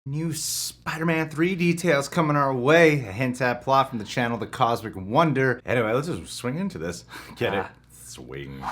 New Spider-Man 3 details coming our way. A hint at plot from the channel The Cosmic Wonder. Anyway, let's just swing into this. Get it? Swing.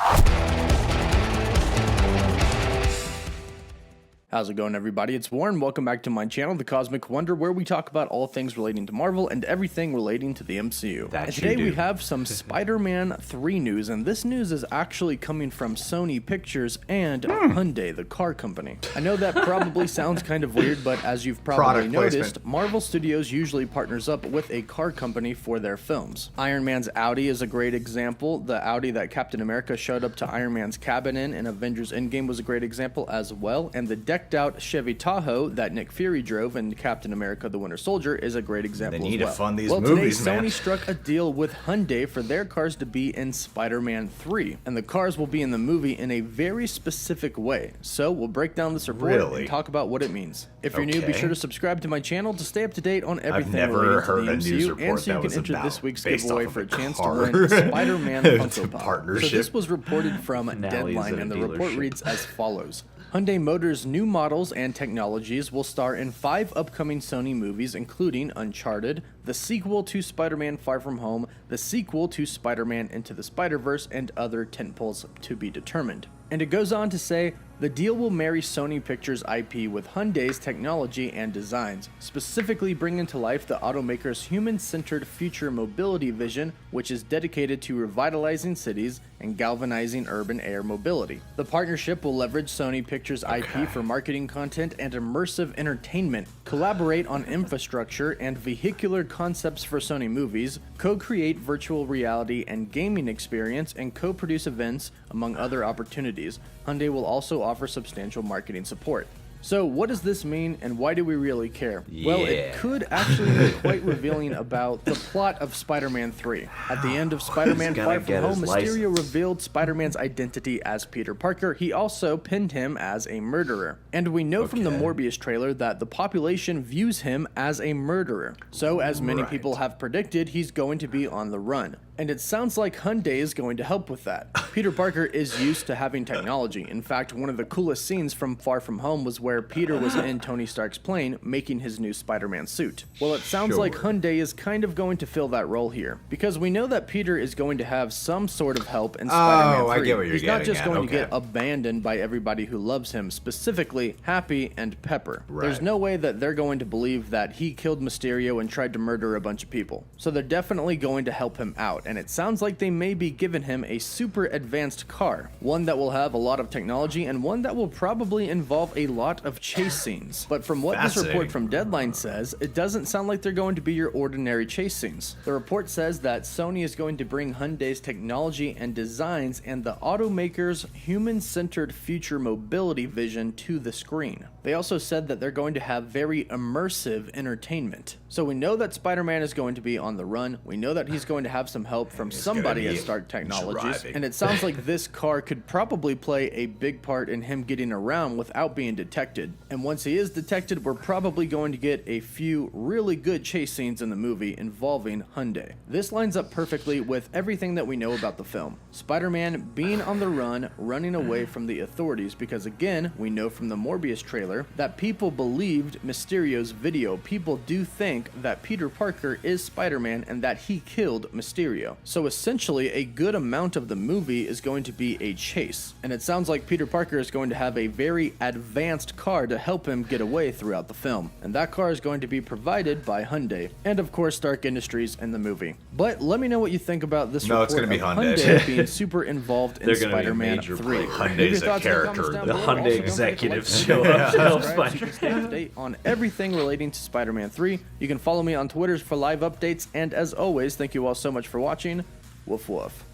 How's it going, everybody? It's Warren. Welcome back to my channel, The Cosmic Wonder, where we talk about all things relating to Marvel and everything relating to the MCU. And today we have some Spider-Man 3 news, and this news is actually coming from Sony Pictures and Hyundai, the car company. I know that probably sounds kind of weird, but as you've probably noticed, Marvel Studios usually partners up with a car company for their films. Iron Man's Audi is a great example. The Audi that Captain America showed up to Iron Man's cabin in Avengers Endgame was a great example as well, and the decked out Chevy Tahoe that Nick Fury drove in Captain America the Winter Soldier is a great example as well. They need to fund these movies, today, man. Sony struck a deal with Hyundai for their cars to be in Spider-Man 3, and the cars will be in the movie in a very specific way. So we'll break down this report and talk about what it means. If you're new, be sure to subscribe to my channel to stay up to date on everything related to the MCU, and so you can enter this week's giveaway for a chance to win a Spider-Man Funko Pop. So this was reported from Deadline, and the report reads as follows. Hyundai Motors' new models and technologies will star in 5 upcoming Sony movies, including Uncharted, the sequel to Spider-Man Far From Home, the sequel to Spider-Man Into the Spider-Verse, and other tentpoles to be determined. And it goes on to say, the deal will marry Sony Pictures' IP with Hyundai's technology and designs, specifically bringing to life the automaker's human-centered future mobility vision, which is dedicated to revitalizing cities and galvanizing urban air mobility. The partnership will leverage Sony Pictures' IP for marketing content and immersive entertainment, collaborate on infrastructure and vehicular concepts for Sony movies, co-create virtual reality and gaming experience, and co-produce events, among other opportunities. Hyundai will also offer substantial marketing support. So what does this mean, and why do we really care? Well, it could actually be quite revealing about the plot of Spider-Man 3. At the end of Spider-Man Far From Home, Mysterio revealed Spider-Man's identity as Peter Parker. He also pinned him as a murderer. And we know from the Morbius trailer that the population views him as a murderer. So, as many people have predicted, he's going to be on the run. And it sounds like Hyundai is going to help with that. Peter Parker is used to having technology. In fact, one of the coolest scenes from Far From Home was where Peter was in Tony Stark's plane making his new Spider-Man suit. Well, it sounds like Hyundai is kind of going to fill that role here, because we know that Peter is going to have some sort of help in Spider-Man 3. I get what you're He's not just going to get abandoned by everybody who loves him, specifically Happy and Pepper. There's no way that they're going to believe that he killed Mysterio and tried to murder a bunch of people. So they're definitely going to help him out. And it sounds like they may be giving him a super advanced car, one that will have a lot of technology and one that will probably involve a lot of chase scenes. But from what this report from Deadline says, it doesn't sound like they're going to be your ordinary chase scenes. The report says that Sony is going to bring Hyundai's technology and designs and the automaker's human-centered future mobility vision to the screen. They also said that they're going to have very immersive entertainment. So we know that Spider-Man is going to be on the run. We know that he's going to have some help from somebody at Stark Technologies. And it sounds like this car could probably play a big part in him getting around without being detected. And once he is detected, we're probably going to get a few really good chase scenes in the movie involving Hyundai. This lines up perfectly with everything that we know about the film. Spider-Man being on the run, running away from the authorities, because again, we know from the Morbius trailer that people believed Mysterio's video. People do think that Peter Parker is Spider-Man and that he killed Mysterio. So essentially, a good amount of the movie is going to be a chase. And it sounds like Peter Parker is going to have a very advanced car to help him get away throughout the film. And that car is going to be provided by Hyundai. And of course, Stark Industries in the movie. But let me know what you think about this report it's going to be Hyundai being super involved in Spider-Man 3. Hyundai's a character. The Hyundai executives show up to help Spider-Man. Stay up to date on everything relating to Spider-Man 3. You can follow me on Twitter for live updates. And as always, thank you all so much for watching. Woof woof.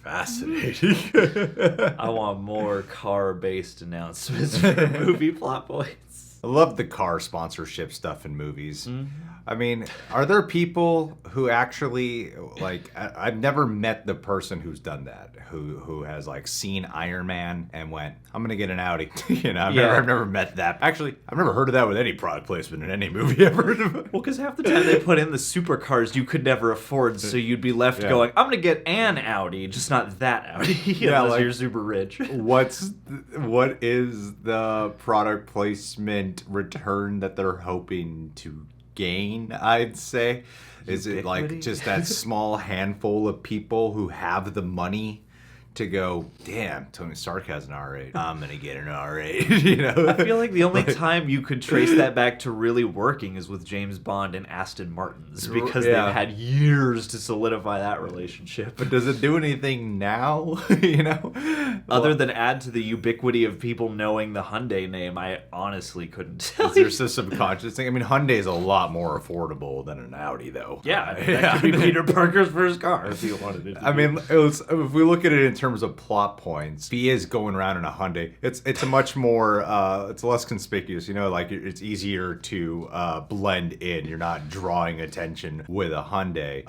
Fascinating. I want more car-based announcements for movie plot points. I love the car sponsorship stuff in movies. I mean, are there people who actually, like, I've never met the person who's done that, who has, like, seen Iron Man and went, I'm going to get an Audi. You know, I've never met that. Actually, I've never heard of that with any product placement in any movie ever. Well, because half the time they put in the supercars you could never afford, so you'd be left going, I'm going to get an Audi, just not that Audi, unless like, you're super rich. What is the product placement return that they're hoping to gain, I'd say? Is it like just that small handful of people who have the money to go, damn, Tony Stark has an R8. I'm going to get an R8, you know? I feel like the only time you could trace that back to really working is with James Bond and Aston Martins, because they've had years to solidify that relationship. But does it do anything now, you know? Other than add to the ubiquity of people knowing the Hyundai name, I honestly couldn't tell. Is there a subconscious thing? I mean, Hyundai is a lot more affordable than an Audi, though. Yeah, that could be Peter Parker's first car if you wanted it to I mean, if we look at it in terms of plot points, if he is going around in a Hyundai, it's a much more it's less conspicuous, you know, like it's easier to blend in. You're not drawing attention with a Hyundai.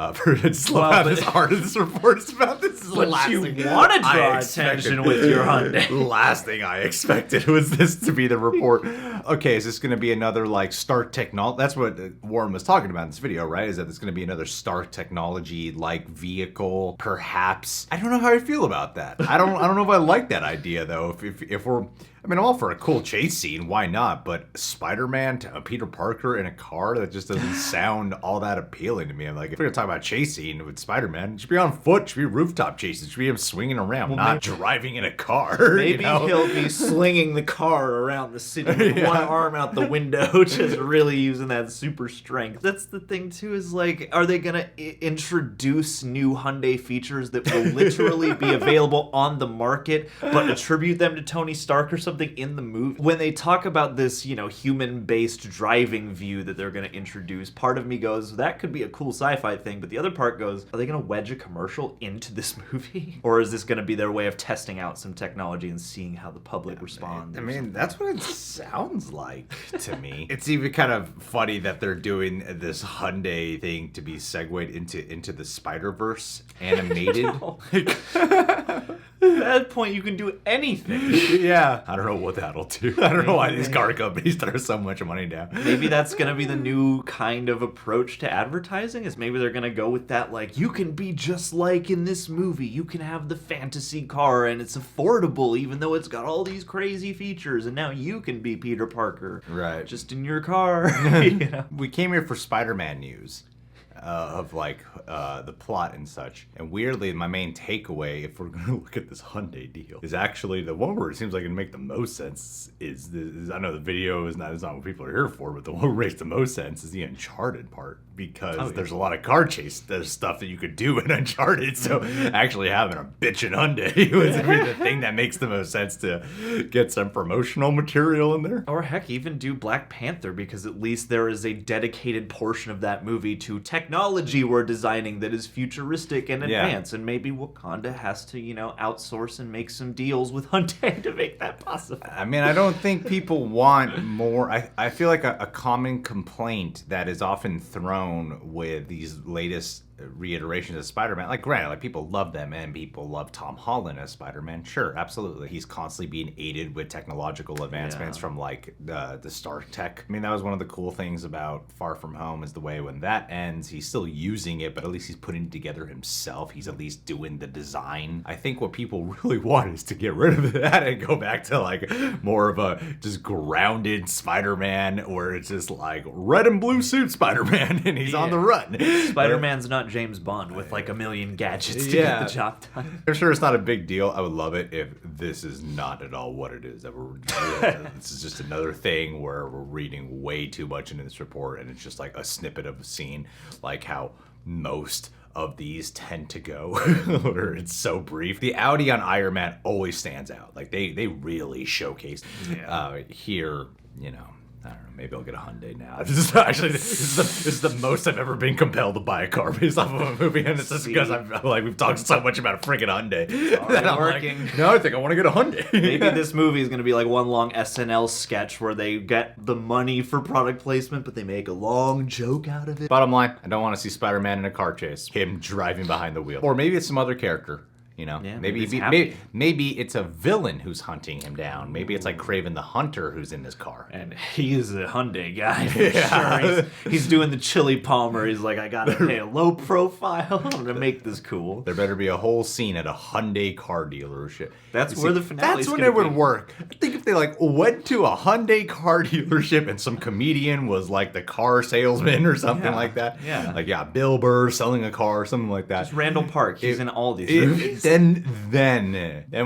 It's as hard as this report is about. This is the last you thing want to draw attention with your Hyundai. Last thing I expected was this to be the report. Okay, is this going to be another like Stark technology? That's what Warren was talking about in this video, right? Is that it's going to be another Stark technology like vehicle, perhaps? I don't know how I feel about that. I don't know if I like that idea though. If we're, I mean, I'm all for a cool chase scene, why not? But Spider-Man, Peter Parker in a car, that just doesn't sound all that appealing to me. I'm like, if we're gonna talk about chase scene with Spider-Man, it should be on foot, it should be rooftop chases, it should be him swinging around, not driving in a car. Maybe he'll be slinging the car around the city with one arm out the window, just really using that super strength. That's the thing too, is like, are they gonna introduce new Hyundai features that will literally be available on the market, but attribute them to Tony Stark or something in the movie? When they talk about this, you know, human-based driving view that they're going to introduce, part of me goes, that could be a cool sci-fi thing, but the other part goes, are they going to wedge a commercial into this movie? Or is this going to be their way of testing out some technology and seeing how the public responds? I mean, that's what it sounds like to me. It's even kind of funny that they're doing this Hyundai thing to be segued into the Spider-Verse animated. At that point, you can do anything. Yeah. I don't know what that'll do. I don't know why these car companies throw so much money down. Maybe that's going to be the new kind of approach to advertising, is maybe they're going to go with that, like, you can be just like in this movie. You can have the fantasy car, and it's affordable, even though it's got all these crazy features, and now you can be Peter Parker. Right. Just in your car. You know? We came here for Spider-Man news. Of like the plot and such, and weirdly my main takeaway, if we're gonna look at this Hyundai deal, is actually the one where it seems like it'd make the most sense is I know the video is not what people are here for, but the one where it makes the most sense is the Uncharted part, because there's a lot of car chase stuff that you could do in Uncharted, so actually having a bitchin' Hyundai was the thing that makes the most sense to get some promotional material in there. Or heck, even do Black Panther, because at least there is a dedicated portion of that movie to technology we're designing that is futuristic and advanced, and maybe Wakanda has to, you know, outsource and make some deals with Hyundai to make that possible. I mean, I don't think people want more. I feel like a common complaint that is often thrown with these latest reiterations of Spider-Man, like granted, like people love them and people love Tom Holland as Spider-Man, sure, absolutely, he's constantly being aided with technological advancements from like the Stark tech. I mean, that was one of the cool things about Far From Home, is the way when that ends, he's still using it, but at least he's putting it together himself. He's at least doing the design. I think what people really want is to get rid of that and go back to like more of a just grounded Spider-Man, where it's just like red and blue suit Spider-Man and he's on the run. Spider-Man's not James Bond with like a million gadgets to get the job done. I'm sure it's not a big deal. I would love it if this is not at all what it is. That this is just another thing where we're reading way too much into this report, and it's just like a snippet of a scene, like how most of these tend to go, where it's so brief. The Audi on Iron Man always stands out. Like they really showcase here, you know. I don't know. Maybe I'll get a Hyundai now. This is the most I've ever been compelled to buy a car based off of a movie, and it's just because I'm like we've talked so much about a freaking Hyundai that I'm working. Like, no, I think I want to get a Hyundai. Maybe this movie is going to be like one long SNL sketch where they get the money for product placement, but they make a long joke out of it. Bottom line, I don't want to see Spider-Man in a car chase. Him driving behind the wheel, or maybe it's some other character. You know, yeah, maybe it's a villain who's hunting him down. Maybe it's like Kraven the Hunter who's in his car. And he is a Hyundai guy. Yeah. Sure. He's doing the Chili Palmer. He's like, I gotta pay a low profile. I'm gonna make this cool. There better be a whole scene at a Hyundai car dealership. That's where the finale. That's when it would work. I think if they like went to a Hyundai car dealership and some comedian was like the car salesman or something like that. Yeah. Like Bill Burr selling a car or something like that. Just Randall Park. He's in all these movies. Then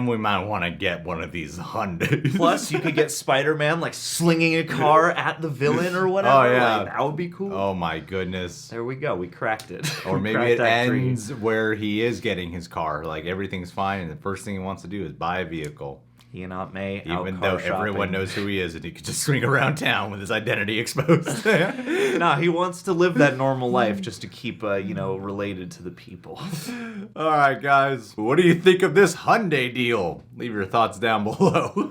we might want to get one of these Hyundais. Plus, you could get Spider-Man like slinging a car at the villain or whatever. Oh yeah, like, that would be cool. Oh my goodness. There we go. We cracked it. Or maybe it ends where he is getting his car. Like everything's fine, and the first thing he wants to do is buy a vehicle. He and Aunt May even though everyone knows who he is, and he could just swing around town with his identity exposed. Nah, he wants to live that normal life just to keep, related to the people. All right, guys, what do you think of this Hyundai deal? Leave your thoughts down below.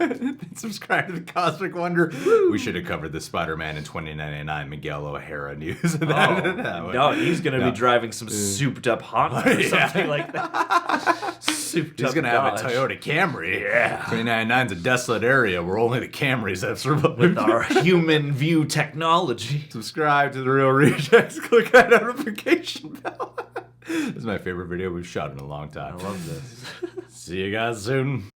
Subscribe to the Cosmic Wonder. We should have covered the Spider-Man in 2099 Miguel O'Hara news. No, he's gonna be driving some souped-up Honda or something like that. He's gonna have a Toyota Camry. Yeah. 2099's a desolate area where only the Camrys have survived. With our human view technology. Subscribe to The Real Rejects. Click that notification bell. This is my favorite video we've shot in a long time. I love this. See you guys soon.